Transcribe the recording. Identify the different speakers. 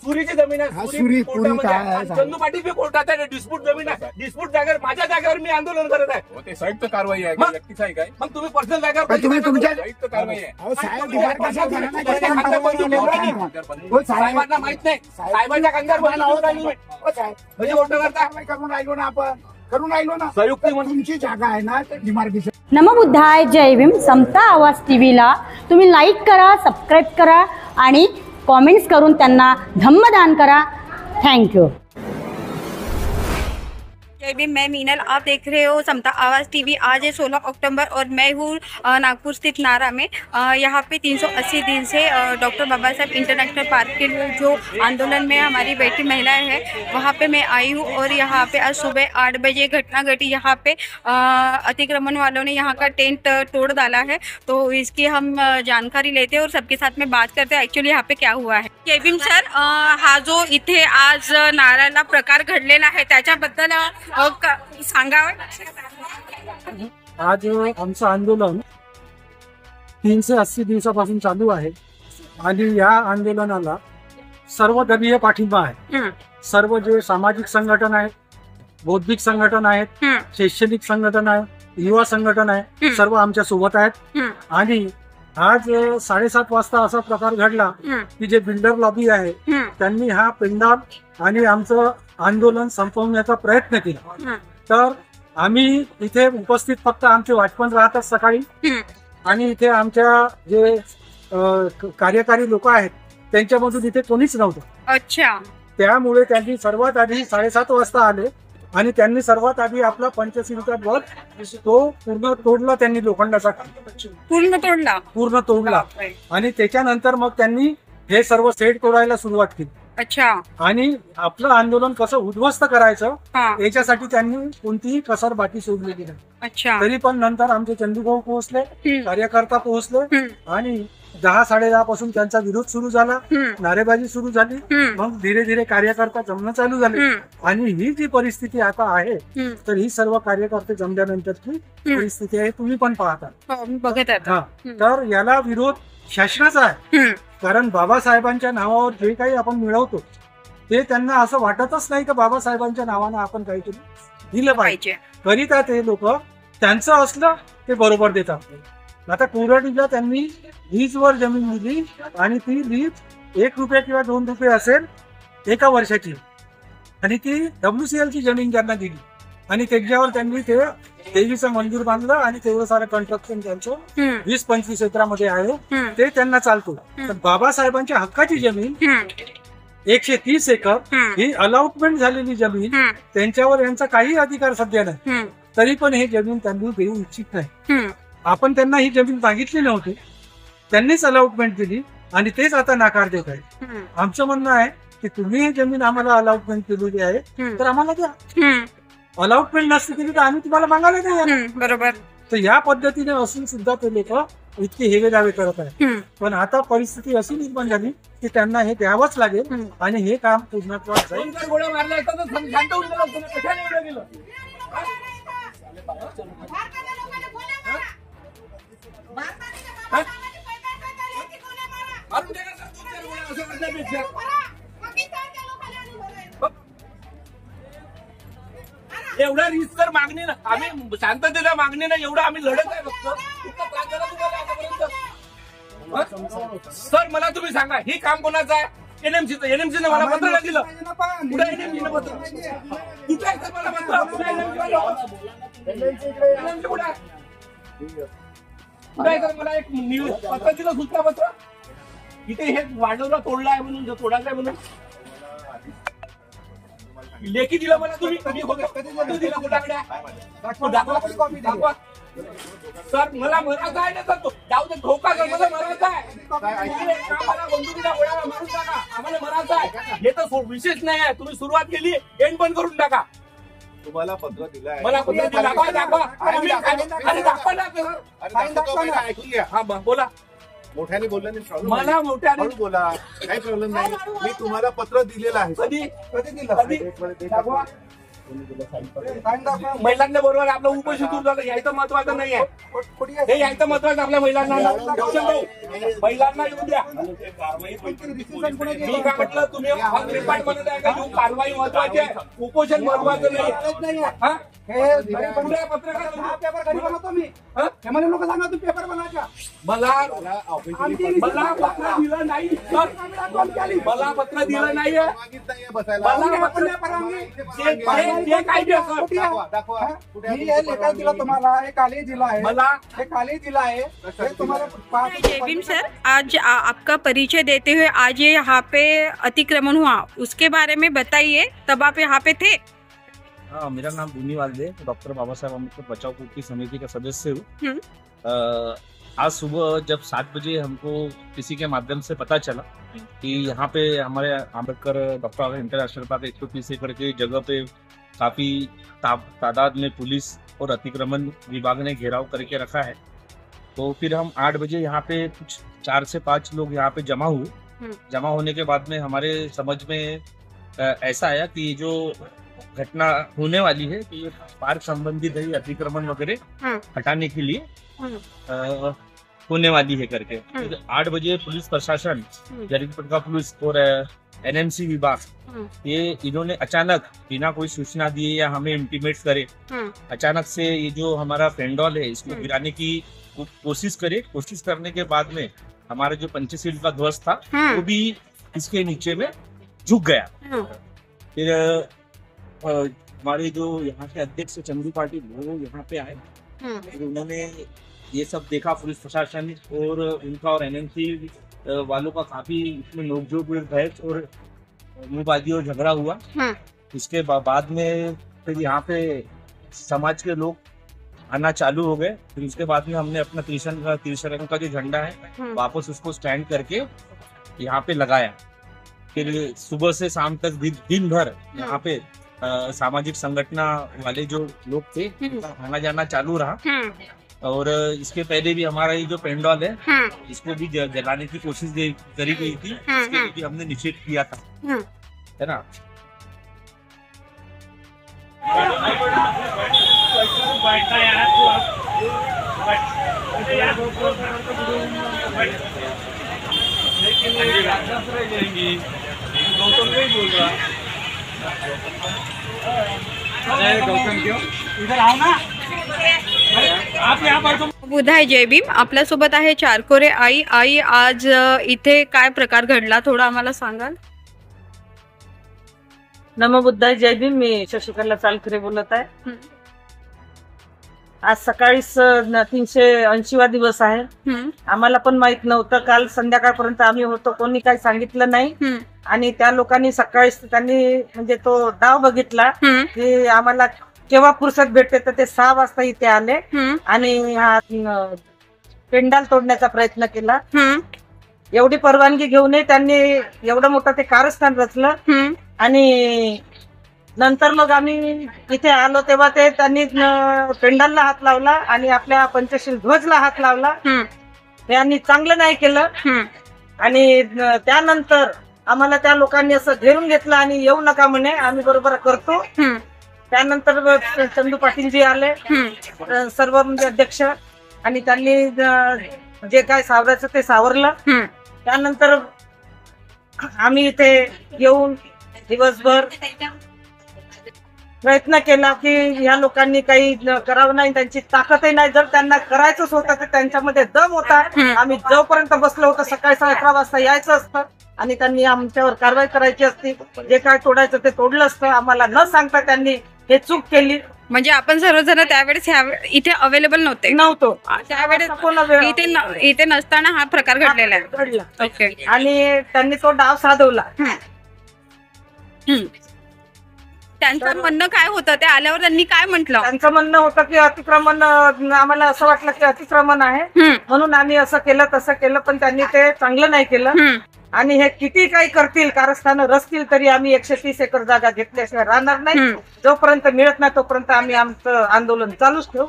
Speaker 1: सुरीची जमीन आहे, चंदू पाटील बी कोर्टात आहे, डिस्प्यूट जमीन आहे, डिस्प्यूट जागेवर माझ्या जागेवर मी आंदोलन करत आहे.
Speaker 2: ते संयुक्त कारवाई आहे, व्यक्तीच आहे काय?
Speaker 1: मग तुम्ही पर्सनल जागेवर
Speaker 3: तुम्ही तुमच्या
Speaker 2: संयुक्त कारवाई आहे.
Speaker 1: साहेबांना माहित नाही, साहेबांच्या खांद्यावर म्हणजे मोठं करता
Speaker 3: करून राहिलो ना आपण, करून राहिलो ना.
Speaker 1: संयुक्त
Speaker 3: तुमची जागा आहे ना डिमार्केशन.
Speaker 4: नमबुद्धाय जय भीम. समता आवाज टीव्हीला तुम्ही लाईक करा, सबस्क्राईब करा आणि कमेंट्स करून त्यांना धम्मदान करा. थँक्यू.
Speaker 5: जय भीम, मैं मीनल, आप देख रहे हो समता आवाज़ टीवी। आज है 16 अक्टूबर और मैं हूँ नागपुर स्थित नारा में। यहाँ पे 380 दिन से डॉक्टर बाबा साहब इंटरनेशनल पार्क के लिए जो आंदोलन में हमारी बैठी महिलाएं हैं वहाँ पे मैं आई हूँ। और यहाँ पे आज सुबह 8 बजे घटना घटी। यहाँ पे अतिक्रमण वालों ने यहाँ का टेंट तोड़ डाला है, तो इसकी हम जानकारी लेते हैं और सबके साथ में बात करते हैं एक्चुअली यहाँ पे क्या हुआ है। जय भीम सर, हा जो इथे आज नाराला प्रकार घडलेला आहे त्याच्याबद्दल सांगावं.
Speaker 6: आज आमचं आंदोलन 380 दिवसापासून चालू आहे आणि या आंदोलनाला सर्व धर्मीय पाठिंबा आहे. सर्व जे सामाजिक संघटन आहेत, बौद्धिक संघटन आहेत, शैक्षणिक संघटन आहे, युवा संघटन आहे, सर्व आमच्या सोबत आहेत. आणि आज 7:30 वाजता असा प्रकार घडला की जे बिल्डर लॉबी आहे त्यांनी हा पेंडाल आणि आमचं आंदोलन संपवण्याचा प्रयत्न केला. तर आम्ही इथे उपस्थित फक्त आमचे वॉचमन राहतात सकाळी, आणि इथे आमच्या जे कार्यकारी लोक आहेत त्यांच्यामधून इथे कोणीच नव्हतं.
Speaker 5: अच्छा.
Speaker 6: त्यामुळे त्यांनी सर्वात आधी 7:30 वाजता आले आणि त्यांनी सर्वात आधी आपला पंचशिलचा बल तो पूर्ण तोडला. त्यांनी लोखंडाचा पूर्ण तोडला आणि त्याच्यानंतर मग त्यांनी हे सर्व सेट तोडायला सुरुवात केली.
Speaker 5: अच्छा.
Speaker 6: आणि आपलं आंदोलन कसं उद्ध्वस्त करायचं याच्यासाठी त्यांनी कोणतीही कसर बाकी सोडलेली नाही.
Speaker 5: अच्छा.
Speaker 6: तरी पण नंतर आमचे चंदूभाऊ पोहोचले, कार्यकर्ता पोहोचले आणि 10-10:30 पासून त्यांचा विरोध सुरू झाला, नारेबाजी सुरू झाली. मग धीरे धीरे कार्यकर्ता जमणं चालू झाले आणि ही जी परिस्थिती आता आहे तर ही सर्व कार्यकर्ते जमल्यानंतरची परिस्थिती आहे, तुम्ही पण पाहता.
Speaker 5: बघत
Speaker 6: हा, तर याला विरोध शासनाचा आहे. कारण बाबासाहेबांच्या नावावर जे काही आपण मिळवतो ते त्यांना असं वाटतच नाही की बाबासाहेबांच्या नावानं आपण काहीतरी दिलं पाहिजे. करिता ते लोक त्यांचं असलं ते बरोबर देतात. आता कोरडीला त्यांनी लीजवर जमीन दिली आणि ती लीज 1 रुपया किंवा 2 रुपये असेल एका वर्षाची, आणि ती WCL ची जमीन त्यांना दिली आणि त्याच्यावर त्यांनी ते देवीचं मंदिर बांधलं आणि तेवढं सारं कंस्ट्रक्शन त्यांचं 20-25 एकरामध्ये आहे ते त्यांना चालतो. तर बाबासाहेबांच्या हक्काची जमीन 130 एकर ही अलॉटमेंट झालेली जमीन, त्यांच्यावर यांचा काही अधिकार सध्या नाही. तरी पण हे जमीन त्यांनी देऊ इच्छित नाही. आपण त्यांना ही जमीन मागितली नव्हती, त्यांनीच अलॉटमेंट दिली आणि तेच आता नाकार देत आहे. आमचं म्हणणं आहे की तुम्ही ही जमीन आम्हाला अलॉटमेंट केलेली आहे तर आम्हाला द्या. अलॉटमेंट नसती केली तर आम्ही तुम्हाला मागायला नाही.
Speaker 5: बरोबर.
Speaker 6: तर या पद्धतीने असून सुद्धा ते लोक इतके हेवे दावे करत आहेत. पण आता परिस्थिती अशी निर्माण झाली की त्यांना हे द्यावंच लागेल आणि हे काम पूर्णत्वास जाईल.
Speaker 1: गोळ्या मारल्या असतात तर शांत होऊन गेलं, कशाला एवढं गेलं? एवढा रिस्कर मागणी ना, आम्ही शांततेला मागणी ना, एवढं आम्ही लढत आहे. फक्त सर मला तुम्ही सांगा हे काम कोणाचं आहे? NMC ने मला पत्र नाही दिलं. कुठे NMC ने पत्र? कुठे आहे सर मला पत्र? कुठे आहे सर? मला एक पत्र दिलं, सूचना पत्र. इथे हे वाढवला तोडला आहे म्हणून, तोडायचं आहे म्हणून लेखी दिलं मला तुम्ही. कधी दिलं कुठाकडे? दाखवा सर. मला मरायचं आहे ना सर, तो जाऊ दे धोका, मला मरायचं आहे. आम्हाला बंदुकीला गोळ्याला मारून टाका, आम्हाला मरायचं आहे. हे तर विशेष नाही आहे. तुम्ही सुरुवात केली, एंड पण करून टाका.
Speaker 2: तुम्हाला पत्र दिलं आहे,
Speaker 1: मला पत्र दाखवा. अरे दाखवा ना सर.
Speaker 2: ऐकून घ्या.
Speaker 1: हा बोला.
Speaker 2: मोठ्याने बोललं नाही प्रॉब्लेम,
Speaker 1: मला मोठ्याने
Speaker 2: बोला, काही प्रॉब्लेम नाही. मी तुम्हाला पत्र दिलेलं आहे.
Speaker 1: कधी दिलं? महिलांना बरोबर आपलं उपोषण सुरू झालं, यायचं महत्वाचं नाही आहे, हे यायचं महत्वाचं आपल्या महिलांना. महिलांना येऊ द्या. मी काय म्हटलं, तुम्ही रिपार्ट म्हणत आहे का कारवाई महत्वाची आहे, उपोषण महत्वाचं नाही.
Speaker 3: लोक सांगा तू पेपर बनायचा.
Speaker 1: मला पत्र दिलं नाही, मला पत्र दिलं नाही. ते काय द्या सर,
Speaker 3: मी हे लेटर दिलं तुम्हाला, हे काले दिला आहे,
Speaker 1: मला
Speaker 3: हे काले दिला आहे, हे तुम्हाला.
Speaker 5: जय भीम सर, आज आपका परिचय देते हुए आज ये यहाँ पे अतिक्रमण हुआ, उसके बारे में बताइए. तब आप यहाँ पे थे?
Speaker 7: हाँ, मेरा नाम भूमि वाल्दे, डॉक्टर बाबा साहब अम्बेडकर बचाव पूर्ति समिति का सदस्य हूँ. आज सुबह जब 7 बजे हमको किसी के माध्यम से पता चला कि यहाँ पे हमारे अम्बेडकर डॉक्टर इंटरनेशनल पार्क 130 एकड़ की जगह पे काफी तादाद में पुलिस और अतिक्रमण विभाग ने घेराव करके रखा है, तो फिर हम 8 बजे यहाँ पे कुछ 4 से 5 लोग यहाँ पे जमा हुए. जमा होने के बाद में हमारे समझ में ऐसा आया कि जो घटना होने वाली है कि ये पार्क संबंधित है, अतिक्रमण वगैरह हटाने के लिए होने वाली है करके. 8 बजे पुलिस प्रशासन, जरीपटका पुलिस और एनएमसी विभाग ये इन्होंने अचानक बिना कोई सूचना दिए या हमें इंटीमेट करे अचानक से ये जो हमारा पेंडॉल है इसको गिराने की कोशिश करे. कोशिश करने के बाद में हमारा जो पंचशील का ध्वज था वो भी इसके नीचे में झुक गया. फिर हमारे जो यहाँ के अध्यक्ष चंदू पाटिल वो यहाँ पे आए, फिर उन्होंने ये सब देखा. पुलिस प्रशासन और उनका और एनएमसी वालों का काफी इसमें नोकझोंक, बहस और मुंहबाजी और झगड़ा हुआ. इसके बाद में फिर यहाँ पे समाज के लोग आना चालू हो गए. फिर उसके बाद में हमने अपना त्रिशंकु का जो झंडा है वापस उसको स्टैंड करके यहाँ पे लगाया. फिर सुबह से शाम तक दिन भर यहाँ पे सामाजिक संगठन वाले जो लोग थे उनका आना जाना चालू रहा. और इसके पहले भी हमारा ये जो पेंडॉल है इसको भी जलाने की कोशिश करी गई थी, इसके लिए भी हमने निषेध किया था, है ना.
Speaker 6: गौतम क्यों इधर आओ ना, आप यहाँ पर.
Speaker 5: बुधाय जय भीम, आपल्यासोबत आहे चारकोरे आई. आई, आज इथे काय प्रकार घडला थोडं आम्हाला सांगाल?
Speaker 8: नमो बुद्धाय जय भीम. मी शशिकला चालकरे बोलत आहे. आज सकाळीच 380वा दिवस आहे. आम्हाला पण माहित नव्हतं. काल संध्याकाळपर्यंत आम्ही होतो, कोणी काही सांगितलं नाही. आणि त्या लोकांनी सकाळीच त्यांनी म्हणजे तो डाव बघितला की आम्हाला केव्हा फुरसत भेटते, तर ते 6 वाजता इथे आले आणि हा पेंडाल तोडण्याचा प्रयत्न केला. एवढी परवानगी घेऊनही त्यांनी एवढं मोठं ते कारस्थान रचलं. आणि नंतर मग आम्ही इथे आलो तेव्हा ते त्यांनी पेंडालला हात लावला आणि आपल्या पंचशील ध्वजला हात लावला. त्यांनी चांगलं नाही केलं. आणि त्यानंतर आम्हाला त्या लोकांनी असं घेरून घेतलं आणि येऊ नका म्हणे, आम्ही बरोबर करतो. त्यानंतर चंदू पाटीलजी आले, सर्व म्हणजे अध्यक्ष, आणि त्यांनी जे काय सावरायचं ते सावरलं. त्यानंतर आम्ही इथे येऊन दिवसभर प्रयत्न केला की ह्या लोकांनी काही करावं नाही, त्यांची ताकदही नाही. जर त्यांना करायचंच होतं तर त्यांच्यामध्ये दम होता. आम्ही जोपर्यंत बसलो होतो सकाळी 11:30 वाजता यायचं असतं आणि त्यांनी आमच्यावर कारवाई करायची असती. जे काय तोडायचं ते तोडलं असतं. आम्हाला न सांगता त्यांनी हे चूक केली.
Speaker 5: म्हणजे आपण सर्वजण त्यावेळेस इथे अवेलेबल नव्हतो. त्यावेळेस इथे नसताना हा प्रकार घडलेला आहे. ओके.
Speaker 8: आणि त्यांनी तो डाव साधवला.
Speaker 5: त्यांचं म्हणणं काय होतं, ते आल्यावर त्यांनी काय म्हटलं?
Speaker 8: त्यांचं म्हणणं होतं की अतिक्रमण, आम्हाला असं वाटलं की अतिक्रमण आहे म्हणून आम्ही असं केलं तसं केलं, पण त्यांनी ते चांगलं नाही केलं. आणि हे किती काही करतील, कारस्थानं रचतील, तरी आम्ही 130 एकर जागा घेतल्याशिवाय राहणार नाही. जोपर्यंत मिळत नाही तोपर्यंत आम्ही आमचं आंदोलन चालूच ठेवू.